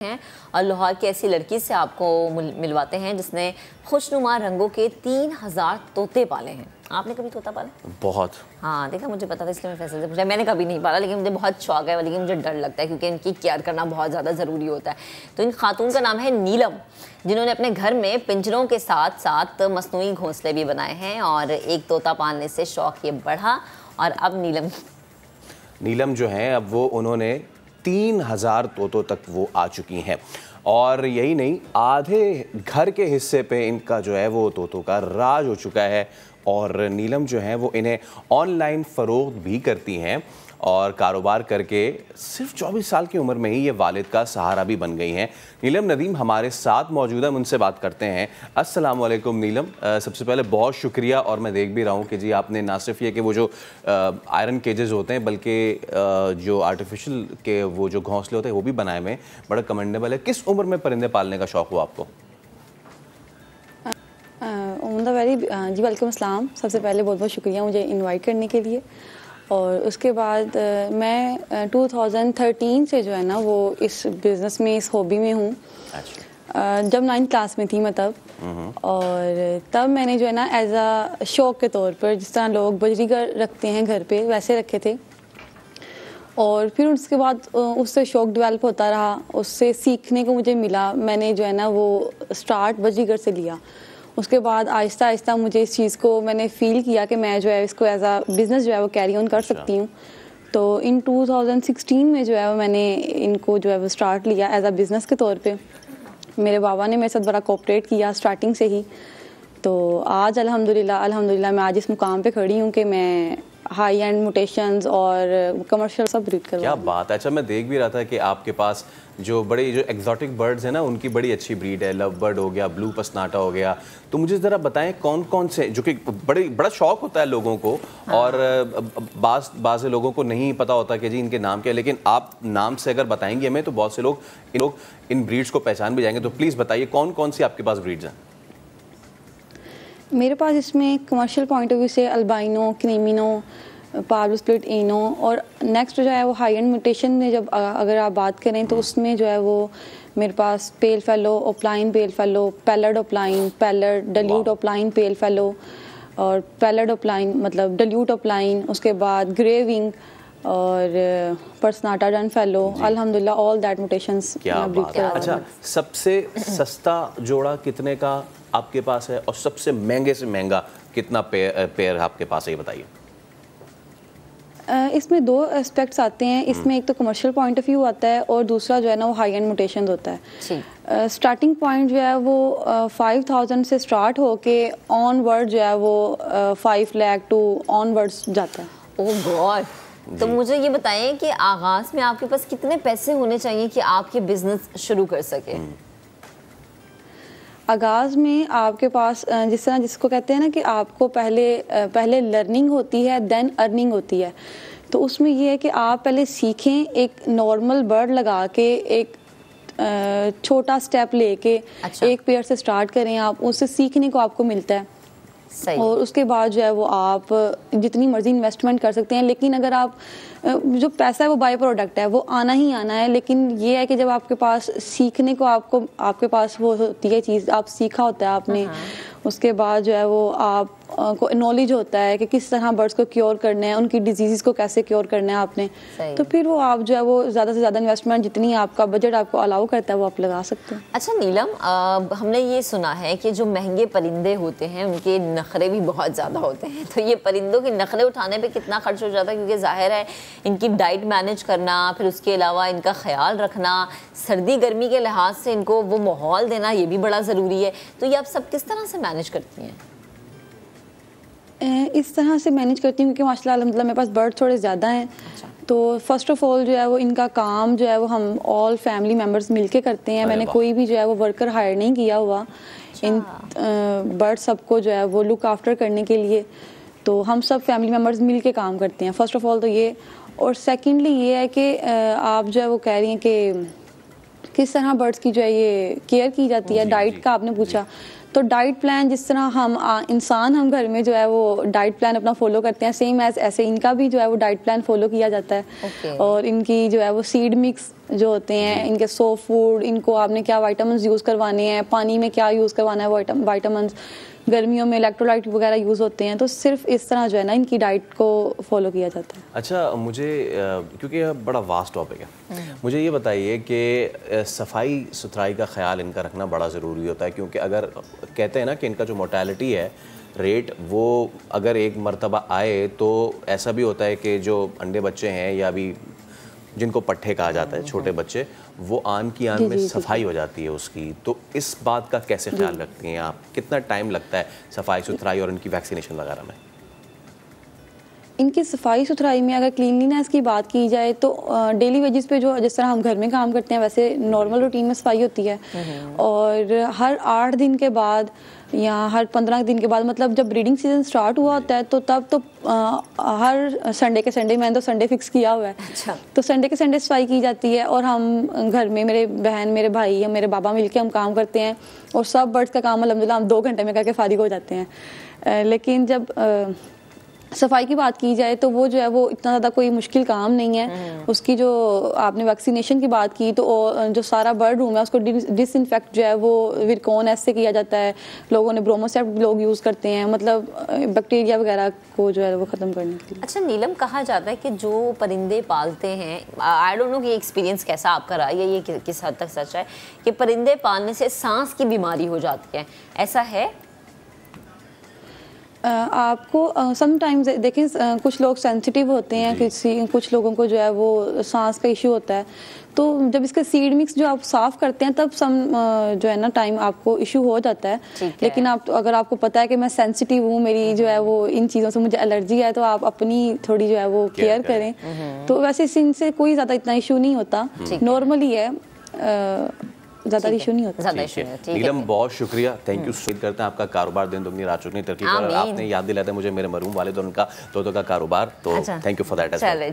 हैं और लाहौर की ऐसी लड़की से आपको मिलवाते हैं जिसने खुशनुमा रंगों के 3000 तोते पाले हैं। आपने कभी तोता पाला? बहुत। हाँ देखा, मुझे पता था इसलिए मैं फैसल से पूछा। मैंने कभी नहीं पाला लेकिन मुझे बहुत शौक है, लेकिन मुझे डर लगता है क्योंकि इनकी केयर करना बहुत ज़्यादा ज़रूरी होता है। तो इन खातून का नाम है नीलम, जिन्होंने अपने घर में पिंजरों के साथ साथ मसनूई घोंसले भी बनाए हैं और एक तोता पालने से शौक ये बढ़ा और अब नीलम जो हैं अब वो उन्होंने 3000 तोतों तक वो आ चुकी हैं और यही नहीं, आधे घर के हिस्से पे इनका जो है वो तोतों का राज हो चुका है। और नीलम जो हैं वो इन्हें ऑनलाइन फ़रोख्त भी करती हैं और कारोबार करके सिर्फ 24 साल की उम्र में ही ये वालिद का सहारा भी बन गई हैं। नीलम नदीम हमारे साथ मौजूद है, उनसे बात करते हैं। अस्सलाम वालेकुम नीलम, सबसे पहले बहुत शुक्रिया। और मैं देख भी रहा हूँ कि जी आपने ना सिर्फ ये कि वो जो आयरन केजेस होते हैं बल्कि जो आर्टिफिशियल के वो जो घोंसले होते हैं वो भी बनाए हुए हैं, बड़ा कमेंडेबल है। किस उम्र में परिंदे पालने का शौक़ हुआ आपको? जी वालेकुम अस्सलाम। सबसे पहले बहुत बहुत शुक्रिया मुझे इनवाइट करने के लिए। और उसके बाद मैं 2013 से जो है ना वो इस बिज़नेस में, इस हॉबी में हूँ। जब 9th क्लास में थी मैं तब, और तब मैंने जो है ना एज आ शौक़ के तौर पर, जिस तरह लोग बजरीगर रखते हैं घर पे, वैसे रखे थे। और फिर उसके बाद उससे शौक़ डेवलप होता रहा, उससे सीखने को मुझे मिला। मैंने जो है ना वो स्टार्ट बजरीगर से लिया। उसके बाद आहिस्ता आहिस्ता मुझे इस चीज़ को मैंने फ़ील किया कि मैं जो है इसको एज आ बिज़नेस जो है वो कैरी ऑन कर सकती हूँ। तो इन 2016 में जो है वो मैंने इनको जो है वो स्टार्ट लिया एज आ बिज़नेस के तौर पे। मेरे बाबा ने मेरे साथ बड़ा कोऑपरेट किया स्टार्टिंग से ही। तो आज अल्हम्दुलिल्लाह मैं आज इस मुकाम पे खड़ी हूँ कि मैं हाई एंड म्यूटेशंस और कमर्शियल सब ब्रीड करवा। क्या बात है। अच्छा, मैं देख भी रहा था कि आपके पास जो एग्जॉटिक बर्ड्स हैं ना, उनकी बड़ी अच्छी ब्रीड है। लव बर्ड हो गया, ब्लू पसनाटा हो गया। तो मुझे ज़रा बताएं कौन कौन से, जो कि बड़ा शौक़ होता है लोगों को। हाँ। और बाज़ लोगों को नहीं पता होता कि जी इनके नाम क्या है, लेकिन आप नाम से अगर बताएंगे हमें तो बहुत से लोग इन ब्रीड्स को पहचान भी जाएंगे। तो प्लीज़ बताइए कौन कौन सी आपके पास ब्रीड्स हैं? मेरे पास इसमें कमर्शियल पॉइंट ऑफ व्यू से अल्बाइनो, क्रीमिनो, पार्लो स्प्लिट इनो, और नेक्स्ट जो है वो हाई एंड म्यूटेशन में जब अगर आप बात करें तो उसमें जो है वो मेरे पास pale fallow, opaline pale fallow, pallid opaline, pallid dilute opaline pale fallow और पैलर्ड ओपलाइन मतलब डल्यूट ओपलाइन, उसके बाद ग्रे विंग और पर्सनाटा डन फेलो। अल्हम्दुलिल्लाह ऑल दैट म्यूटेशंस। क्या बात है। अच्छा, सबसे सस्ता जोड़ा कितने का आपके पास है और सबसे महंगे से महंगा कितना पेयर आपके पास है, ये बताइए। इसमें दो एस्पेक्ट्स आते हैं। इसमें एक तो कमर्शियल पॉइंट ऑफ व्यू आता है और दूसरा जो है ना वो हाई एंड म्यूटेशन होता है। स्टार्टिंग पॉइंट जो है वो 5000 से स्टार्ट होके ऑनवर्ड जो है वो 5 लाख टू ऑनवर्ड्स जाता है। ओह गॉड। तो मुझे ये बताएं कि आगाज़ में आपके पास कितने पैसे होने चाहिए कि आप ये बिज़नेस शुरू कर सके? आगाज़ में आपके पास जिस तरह जिसको कहते हैं ना कि आपको पहले लर्निंग होती है देन अर्निंग होती है। तो उसमें ये है कि आप पहले सीखें, एक नॉर्मल बर्ड लगा के एक छोटा स्टेप लेके एक पेयर से स्टार्ट करें। आप उससे सीखने को आपको मिलता है। सही। और उसके बाद जो है वो आप जितनी मर्जी इन्वेस्टमेंट कर सकते हैं, लेकिन अगर आप जो पैसा है वो बाय प्रोडक्ट है, वो आना ही आना है। लेकिन ये है कि जब आपके पास सीखने को आपके पास वो होती है चीज़, आप सीखा होता है आपने, उसके बाद जो है वो आपको नॉलेज होता है कि किस तरह बर्ड्स को क्योर करना है, उनकी डिजीज़ को कैसे क्योर करना है आपने। तो फिर वो आप जो है वो ज़्यादा से ज़्यादा इन्वेस्टमेंट जितनी आपका बजट आपको अलाउ करता है वो आप लगा सकते हैं। अच्छा नीलम, हमने ये सुना है कि जो महंगे परिंदे होते हैं उनके नखरे भी बहुत ज़्यादा होते हैं। तो ये परिंदों के नखरे उठाने पर कितना खर्च हो जाता है? क्योंकि जाहिर है इनकी डाइट मैनेज करना, फिर उसके अलावा इनका ख्याल रखना, सर्दी गर्मी के लिहाज से इनको वो माहौल देना, ये भी बड़ा ज़रूरी है। तो ये आप सब किस तरह से मैनेज करती हैं? इस तरह से मैनेज करती हूँ क्योंकि माशाल्लाह अल्हम्दुलिल्लाह मेरे पास बर्ड थोड़े ज़्यादा हैं। अच्छा। तो फर्स्ट ऑफ ऑल जो है वो इनका काम जो है वो हम ऑल फैमिली मेम्बर्स मिलके करते हैं। मैंने कोई भी जो है वो वर्कर हायर नहीं किया हुआ इन बर्ड सबको जो है वो लुक आफ्टर करने के लिए। तो हम सब फैमिली मेम्बर्स मिल के काम करते हैं। फर्स्ट ऑफ ऑल तो ये, और सेकेंडली ये है कि आप जो है वो कह रही हैं कि किस तरह बर्ड्स की जो है ये केयर की जाती है। डाइट का आपने पूछा, तो डाइट प्लान जिस तरह हम हम घर में जो है वो डाइट प्लान अपना फॉलो करते हैं, सेम ऐसे इनका भी जो है वो डाइट प्लान फॉलो किया जाता है। और इनकी जो है वो सीड मिक्स जो होते हैं, इनके सॉफ्ट फूड, इनको आपने क्या विटामिन्स यूज़ करवाने हैं, पानी में क्या यूज़ करवाना है विटामिन्स, गर्मियों में इलेक्ट्रोलाइट वगैरह यूज़ होते हैं, तो सिर्फ इस तरह जो है ना इनकी डाइट को फॉलो किया जाता है। अच्छा, मुझे क्योंकि यह बड़ा वास्ट टॉपिक है, मुझे ये बताइए कि सफाई सुथराई का ख्याल इनका रखना बड़ा ज़रूरी होता है, क्योंकि अगर कहते हैं ना कि इनका जो मोर्टेलिटी है रेट, वो अगर एक मर्तबा आए तो ऐसा भी होता है कि जो अंडे बच्चे हैं या अभी जिनको पट्ठे कहा जाता है, छोटे बच्चे, वो आन की आन में सफाई हो जाती है उसकी, तो इस बात का कैसे ख्याल रखती हैं आप? कितना टाइम लगता है सफाई सुथराई और इनकी वैक्सीनेशन वगैरह में? इनकी सफाई सुथराई में अगर क्लीनलीनेस की बात की जाए तो डेली वेजेस पे जो जिस तरह हम घर में काम करते हैं वैसे नॉर्मल रूटीन में सफाई होती है, और हर 8 दिन के बाद या हर 15 दिन के बाद, मतलब जब ब्रीडिंग सीजन स्टार्ट हुआ होता है तो तब तो हर संडे के संडे, मैंने तो संडे फिक्स किया हुआ है। अच्छा। तो संडे के संडे सफाई की जाती है, और हम घर में मेरे बहन, मेरे भाई या मेरे बाबा मिलके हम काम करते हैं, और सब बर्ड्स का काम अल्हम्दुलिल्लाह हम 2 घंटे में करके फारिग हो जाते हैं। लेकिन जब सफाई की बात की जाए तो वो जो है वो इतना ज़्यादा कोई मुश्किल काम नहीं है। उसकी जो आपने वैक्सीनेशन की बात की तो जो सारा बर्ड रूम है उसको डिसइंफेक्ट जो है वो विरकोन ऐसे किया जाता है, लोगों ने ब्रोमोसेप्ट लोग यूज़ करते हैं, मतलब बैक्टीरिया वगैरह को जो है वो ख़त्म करने के लिए। अच्छा नीलम, कहा जाता है कि जो परिंदे पालते हैं, आई डोंट नो कि एक्सपीरियंस कैसा आपका रहा है, ये किस हद तक सच है कि परिंदे पालने से सांस की बीमारी हो जाती है, ऐसा है? आपको समटाइम्स देखें, कुछ लोग सेंसिटिव होते हैं, कुछ लोगों को जो है वो सांस का इशू होता है, तो जब इसका सीड मिक्स जो आप साफ़ करते हैं तब जो है ना टाइम आपको इशू हो जाता है। लेकिन अगर आपको पता है कि मैं सेंसिटिव हूँ, मेरी जो है वो इन चीज़ों से मुझे एलर्जी है, तो आप अपनी थोड़ी जो है वो केयर करें। तो वैसे इनसे कोई ज़्यादा इतना इशू नहीं होता, नॉर्मली है, ज़्यादा इशू नहीं होता। नीलम, बहुत शुक्रिया, थैंक यू। उम्मीद करते हैं आपका कारोबार दिन दुगनी रात चौगुनी तरक्की करे। आपने याद दिलाया था मुझे मेरे मरहूम वालिद और उनका तोतों का कारोबार, तो thank you for that as well.